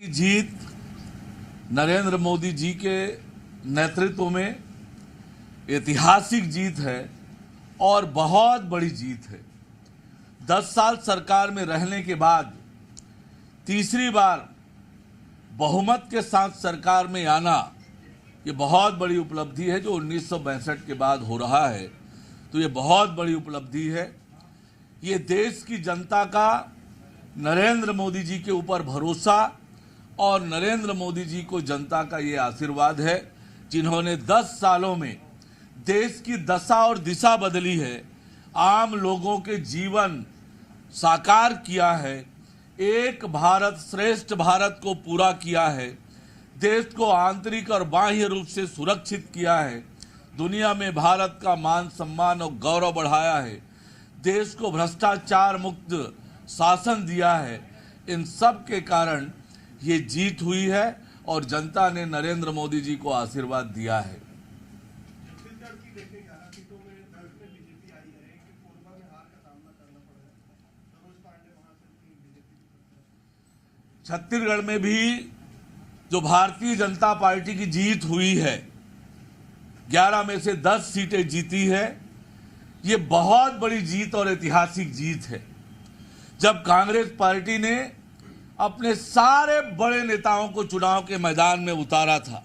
की जीत नरेंद्र मोदी जी के नेतृत्व में ऐतिहासिक जीत है और बहुत बड़ी जीत है। 10 साल सरकार में रहने के बाद तीसरी बार बहुमत के साथ सरकार में आना ये बहुत बड़ी उपलब्धि है। जो 1962 के बाद हो रहा है तो ये बहुत बड़ी उपलब्धि है। ये देश की जनता का नरेंद्र मोदी जी के ऊपर भरोसा और नरेंद्र मोदी जी को जनता का ये आशीर्वाद है, जिन्होंने 10 सालों में देश की दशा और दिशा बदली है, आम लोगों के जीवन साकार किया है, एक भारत श्रेष्ठ भारत को पूरा किया है, देश को आंतरिक और बाह्य रूप से सुरक्षित किया है, दुनिया में भारत का मान सम्मान और गौरव बढ़ाया है, देश को भ्रष्टाचार मुक्त शासन दिया है। इन सब के कारण ये जीत हुई है और जनता ने नरेंद्र मोदी जी को आशीर्वाद दिया है। छत्तीसगढ़ में भी जो भारतीय जनता पार्टी की जीत हुई है, 11 में से 10 सीटें जीती है, ये बहुत बड़ी जीत और ऐतिहासिक जीत है। जब कांग्रेस पार्टी ने अपने सारे बड़े नेताओं को चुनाव के मैदान में उतारा था,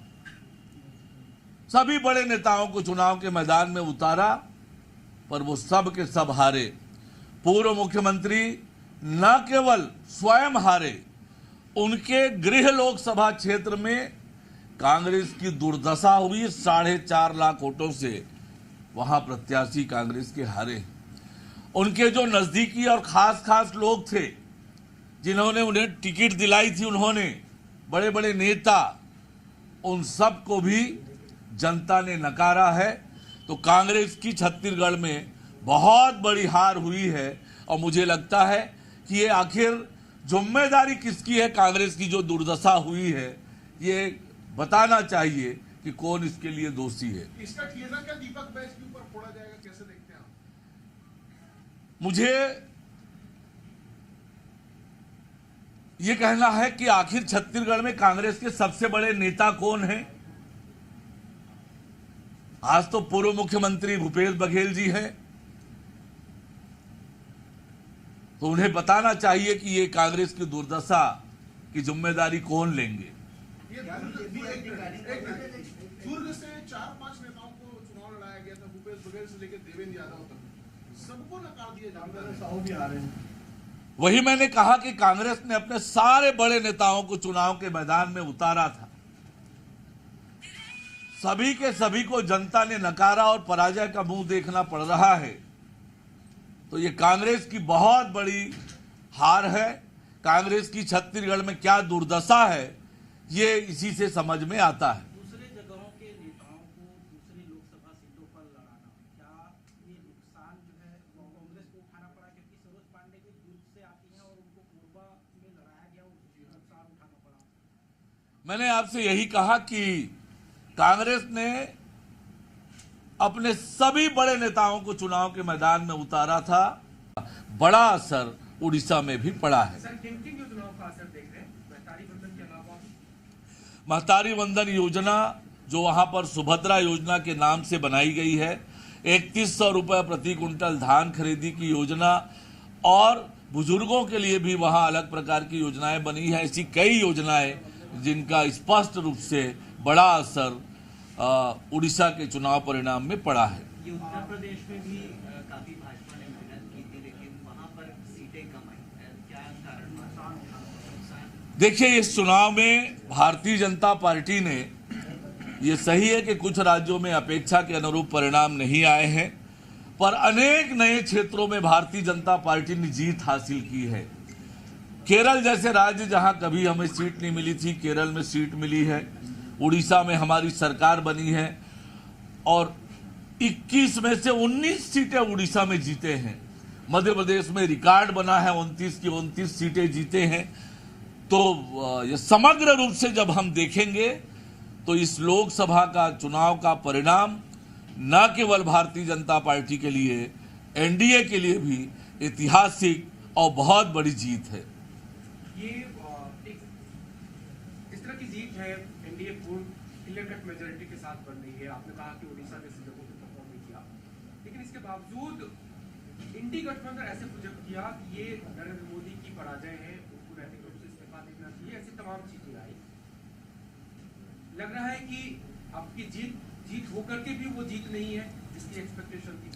सभी बड़े नेताओं को चुनाव के मैदान में उतारा, पर वो सब के सब हारे। पूर्व मुख्यमंत्री न केवल स्वयं हारे, उनके गृह लोकसभा क्षेत्र में कांग्रेस की दुर्दशा हुई। 4.5 लाख वोटों से वहां प्रत्याशी कांग्रेस के हारे। उनके जो नजदीकी और खास लोग थे, जिन्होंने उन्हें टिकट दिलाई थी, उन्होंने बड़े बड़े नेता, उन सब को भी जनता ने नकारा है। तो कांग्रेस की छत्तीसगढ़ में बहुत बड़ी हार हुई है और मुझे लगता है कि ये आखिर जिम्मेदारी किसकी है। कांग्रेस की जो दुर्दशा हुई है, ये बताना चाहिए कि कौन इसके लिए दोषी है। इसका ठेला क्या दीपक बैस के ऊपर फोड़ा जाएगा, कैसे देखते हैं आप? मुझे ये कहना है कि आखिर छत्तीसगढ़ में कांग्रेस के सबसे बड़े नेता कौन हैं? आज तो पूर्व मुख्यमंत्री भूपेश बघेल जी हैं, तो उन्हें बताना चाहिए कि ये कांग्रेस की दुर्दशा की जिम्मेदारी कौन लेंगे। दुर्ग से 4-5 नेताओं को चुनाव लड़ाया गया था, भूपेश बघेल से लेकर देवेंद्र यादव तक, सबको नकार दिया जाता है। वही मैंने कहा कि कांग्रेस ने अपने सारे बड़े नेताओं को चुनाव के मैदान में उतारा था, सभी के सभी को जनता ने नकारा और पराजय का मुंह देखना पड़ रहा है। तो ये कांग्रेस की बहुत बड़ी हार है। कांग्रेस की छत्तीसगढ़ में क्या दुर्दशा है, ये इसी से समझ में आता है। दूसरे जगहों के नेताओं को दूसरी लोकसभा सीटों पर लड़ाना, क्या ये नुकसान जो है वो कांग्रेस को उठाना पड़ा, क्योंकि सरोज पांडे भी दूर से आती हैं और उनको कोरबा में लड़ाया गया, नुकसान उठाना पड़ा? मैंने आपसे यही कहा कि कांग्रेस ने अपने सभी बड़े नेताओं को चुनाव के मैदान में उतारा था। बड़ा असर उड़ीसा में भी पड़ा है। सर, किन योजनाओं का असर देख रहे हैं महतारी वंदन के अलावा? महतारी वंदन योजना जो वहां पर सुभद्रा योजना के नाम से बनाई गई है, 3100 रुपये प्रति कुंटल धान खरीदी की योजना, और बुजुर्गों के लिए भी वहां अलग प्रकार की योजनाएं बनी है। ऐसी कई योजनाएं जिनका स्पष्ट रूप से बड़ा असर उड़ीसा के चुनाव परिणाम में पड़ा है। ये उत्तर प्रदेश में भी काफी भाजपा ने मेहनत की थी, लेकिन वहां पर सीटें कम आई, क्या कारण? देखिए, इस चुनाव में भारतीय जनता पार्टी ने, ये सही है कि कुछ राज्यों में अपेक्षा के अनुरूप परिणाम नहीं आए हैं, पर अनेक नए क्षेत्रों में भारतीय जनता पार्टी ने जीत हासिल की है। केरल जैसे राज्य जहां कभी हमें सीट नहीं मिली थी, केरल में सीट मिली है। उड़ीसा में हमारी सरकार बनी है और 21 में से 19 सीटें उड़ीसा में जीते हैं। मध्य प्रदेश में रिकॉर्ड बना है, 29 की 29 सीटें जीते हैं। तो ये समग्र रूप से जब हम देखेंगे तो इस लोकसभा का चुनाव का परिणाम न केवल भारतीय जनता पार्टी के लिए, एनडीए के लिए भी ऐतिहासिक और बहुत बड़ी जीत है। ये जीत है एनडीए पूर्ण क्लियर कट मेजोरिटी के साथ बन रही है। आपने कहा कि उड़ीसा जैसी जगहों पे परफॉर्म नहीं किया, लेकिन इसके बावजूद इंडी गठबंधन ऐसे प्रोजेक्ट किया कि ये नरेंद्र मोदी की पराजय है, उनको नैतिक रूप से इस्तीफा देना चाहिए, ऐसी तमाम चीजें आई। लग रहा है कि आपकी जीत होकर के भी वो जीत नहीं है जिसकी एक्सपेक्टेशन थी।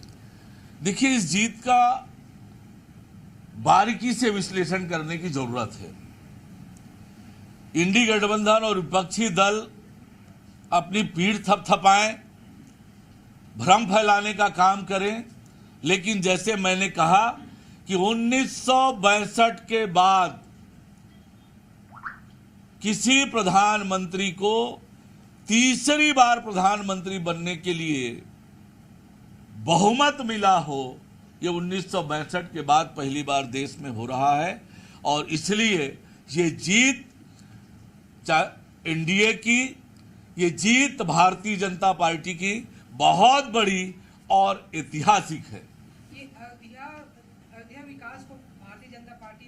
देखिए, इस जीत का बारीकी से विश्लेषण करने की जरूरत है। इंडी गठबंधन और विपक्षी दल अपनी पीठ थपथपाएं, भ्रम फैलाने का काम करें, लेकिन जैसे मैंने कहा कि 1962 के बाद किसी प्रधानमंत्री को तीसरी बार प्रधानमंत्री बनने के लिए बहुमत मिला हो, ये 1962 के बाद पहली बार देश में हो रहा है। और इसलिए ये जीत एनडीए की, ये जीत भारतीय जनता पार्टी की बहुत बड़ी और ऐतिहासिक है। ये अयोध्या विकास को भारतीय जनता पार्टी